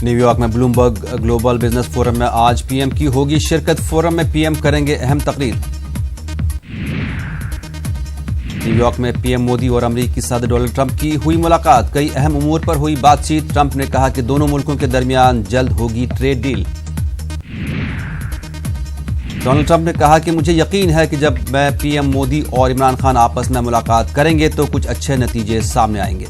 New York में Bloomberg global business forum में आज पीएम की होगी शिरकत। फोरम में पीएम करेंगे अहम तकरीर। न्यूयॉर्क में पीएम मोदी और अमेरिकी सदर डोनाल्ड ट्रंप की हुई मुलाकात। कई अहम उमूर पर हुई बातचीत। ट्रंप ने कहा कि दोनों मुल्कों के दरमियान जल्द होगी ट्रेड डील। डोनाल्ड ट्रंप ने कहा कि मुझे यकीन है कि जब मैं पीएम मोदी और इमरान खान आपस में मुलाकात करेंगे तो कुछ अच्छे नतीजे सामने आएंगे।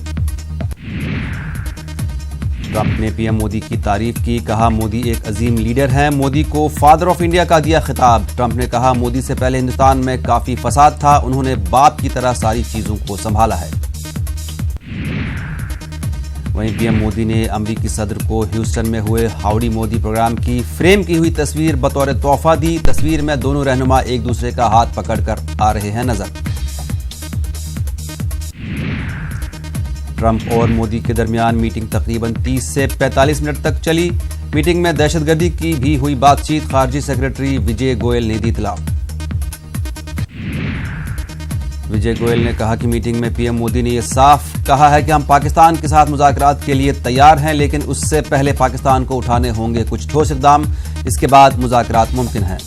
ट्रंप ने पीएम मोदी की तारीफ की। कहा मोदी एक अजीम लीडर हैं। मोदी को फादर ऑफ इंडिया का दिया खिताब। ट्रंप ने कहा मोदी से पहले हिंदुस्तान में काफी फसाद था, उन्होंने बाप की तरह सारी चीजों को संभाला है। वहीं पीएम मोदी ने अमेरिकी सदर को ह्यूस्टन में हुए हाउडी मोदी प्रोग्राम की फ्रेम की हुई तस्वीर बतौर तोहफा दी। तस्वीर में दोनों रहनुमा एक दूसरे का हाथ पकड़कर आ रहे हैं नजर। ट्रंप और मोदी के दरमियान मीटिंग तकरीबन 30 से 45 मिनट तक चली। मीटिंग में दहशतगर्दी की भी हुई बातचीत। खारजी सेक्रेटरी विजय गोयल ने दी इत्तला। विजय गोयल ने कहा कि मीटिंग में पीएम मोदी ने यह साफ कहा है कि हम पाकिस्तान के साथ मुज़ाकरात के लिए तैयार हैं, लेकिन उससे पहले पाकिस्तान को उठाने होंगे कुछ ठोस इक़दाम, इसके बाद मुज़ाकरात मुमकिन हैं।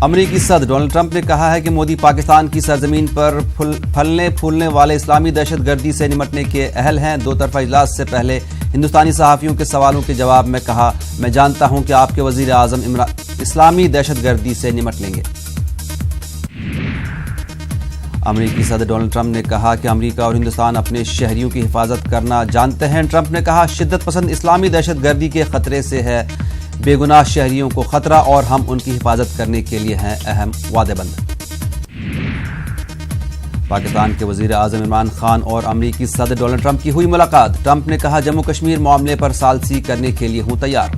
अमेरिकी सदर डोनाल्ड ट्रंप ने कहा है कि मोदी पाकिस्तान की सरजमीन पर फलने फूलने वाले इस्लामी दहशतगर्दी से निपटने के अहल हैं। दो तरफा इजलास से पहले हिंदुस्तानी सहाफ़ियों के सवालों के जवाब में कहा, मैं जानता हूं कि आपके वज़ीर आज़म इस्लामी दहशतगर्दी से निपट लेंगे। अमेरिकी सदर डोनाल्ड ट्रंप ने कहा कि अमेरिका और हिंदुस्तान अपने शहरियों की हिफाजत करना जानते हैं। ट्रंप ने कहा शिद्दत पसंद इस्लामी दहशतगर्दी के खतरे से है बेगुनाह शहरियों को खतरा और हम उनकी हिफाजत करने के लिए हैं अहम वादेबंद। पाकिस्तान के वजीर आज़म इमरान खान और अमेरिकी सदर डोनाल्ड ट्रंप की हुई मुलाकात। ट्रंप ने कहा जम्मू कश्मीर मामले पर सालसी करने के लिए हूं तैयार।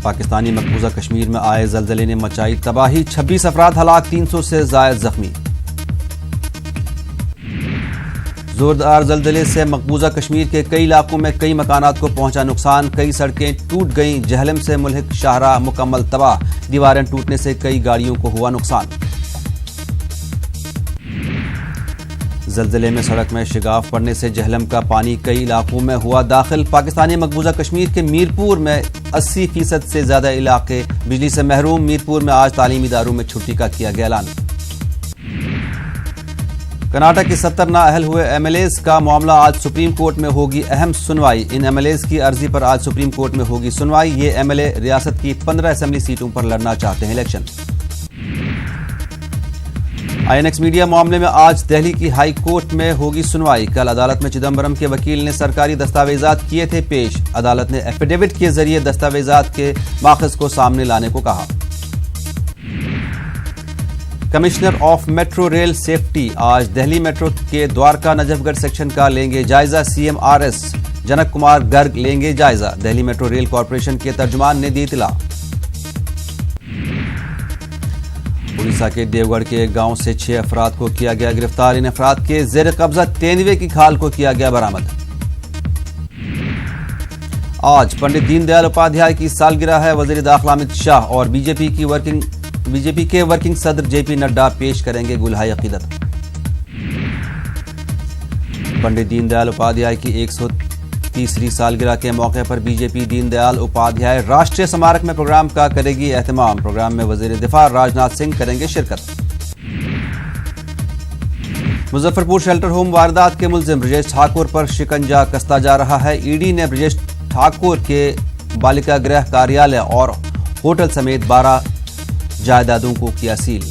पाकिस्तानी मकबूजा कश्मीर में आए जलजले ने मचाई तबाही। 26 अफराद हलाक, 300 से ज़ायद जख्मी। जोरदार जलजले से मकबूजा कश्मीर के कई इलाकों में कई मकानात को पहुंचा नुकसान। कई सड़कें टूट गईं। जहलम से मुल्हिक शाहराह मुकम्मल तबाह। दीवारें टूटने से कई गाड़ियों को हुआ नुकसान। जलजले में सड़क में शिगाफ पड़ने से जहलम का पानी कई इलाकों में हुआ दाखिल। पाकिस्तानी मकबूजा कश्मीर के मीरपुर में 80% से ज्यादा इलाके बिजली से महरूम। मीरपुर में आज तालीमी इदारों में छुट्टी का किया गया ऐलान। कर्नाटक के 70 नाअहल हुए एमएलएज का मामला आज सुप्रीम कोर्ट में होगी अहम सुनवाई। इन एमएलएज की अर्जी पर आज सुप्रीम कोर्ट में होगी सुनवाई। ये एमएलए रियासत की 15 असेंबली सीटों पर लड़ना चाहते हैं इलेक्शन। आईएनएक्स मीडिया मामले में आज दिल्ली की हाई कोर्ट में होगी सुनवाई। कल अदालत में चिदम्बरम के वकील ने सरकारी दस्तावेजात किए थे पेश। अदालत ने एफिडेविट के जरिए दस्तावेजात के माखज़ को सामने लाने को कहा। Commissioner of metro rail safety आज दिल्ली मेट्रो के द्वारका नजफगढ़ सेक्शन का लेंगे जायजा। सीएम आरएस जनक कुमार गर्ग लेंगे जायजा। दिल्ली मेट्रो रेल कॉरपोरेशन के तर्जुमान ने दी इत्तला। उड़ीसा के देवगढ़ के एक गांव से 6 अफराद को किया गया गिरफ्तार। इन अफराद के जेर कब्जा तेंदुए की खाल को किया गया बरामद। आज पंडित दीनदयाल उपाध्याय की सालगिरह है। वजीर दाखिला अमित शाह और बीजेपी के वर्किंग सदर जेपी नड्डा पेश करेंगे गुलहाए अकीदत। पंडित दीनदयाल उपाध्याय की 130वीं सालगिरह के मौके पर बीजेपी दीनदयाल उपाध्याय राष्ट्रीय स्मारक में प्रोग्राम का करेगी एहतमाम। प्रोग्राम में वजीर दिफा राजनाथ सिंह करेंगे शिरकत। मुजफ्फरपुर शेल्टर होम वारदात के मुलजिम ब्रजेश ठाकुर पर शिकंजा कसता जा रहा है। ईडी ने ब्रजेश ठाकुर के बालिका गृह कार्यालय और होटल समेत 12 जायदादों को किया seal.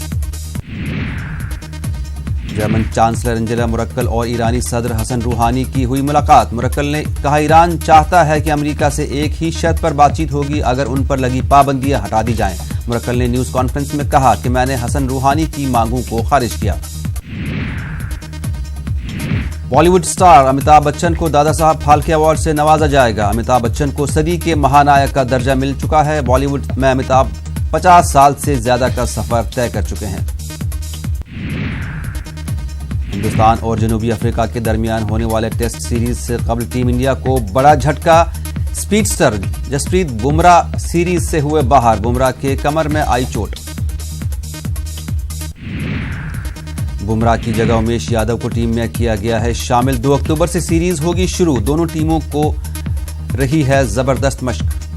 German chancellor Angela Merkel और ईरानी सदर हसन रूहानी की हुई मुलाकात। मर्केल ने कहा ईरान चाहता है कि अमेरिका से एक ही शर्त पर बातचीत होगी अगर उन पर लगी पाबंदियां हटा दी जाएं। मर्केल ने न्यूज कॉन्फ्रेंस में कहा कि मैंने हसन रूहानी की मांगों को खारिज किया। बॉलीवुड स्टार अमिताभ बच्चन को दादा साहब फाल्के अवार्ड से नवाजा जाएगा। अमिताभ बच्चन को सदी के महानायक का दर्जा मिल चुका है। बॉलीवुड में अमिताभ 50 साल से ज्यादा का सफर तय कर चुके हैं। हिंदुस्तान और जनूबी अफ्रीका के दरमियान होने वाले टेस्ट सीरीज से कबल टीम इंडिया को बड़ा झटका। स्पीडस्टर जसप्रीत बुमराह सीरीज से हुए बाहर। बुमराह के कमर में आई चोट। बुमराह की जगह उमेश यादव को टीम में किया गया है शामिल। 2 अक्टूबर से सीरीज होगी शुरू। दोनों टीमों को रही है जबरदस्त मशक।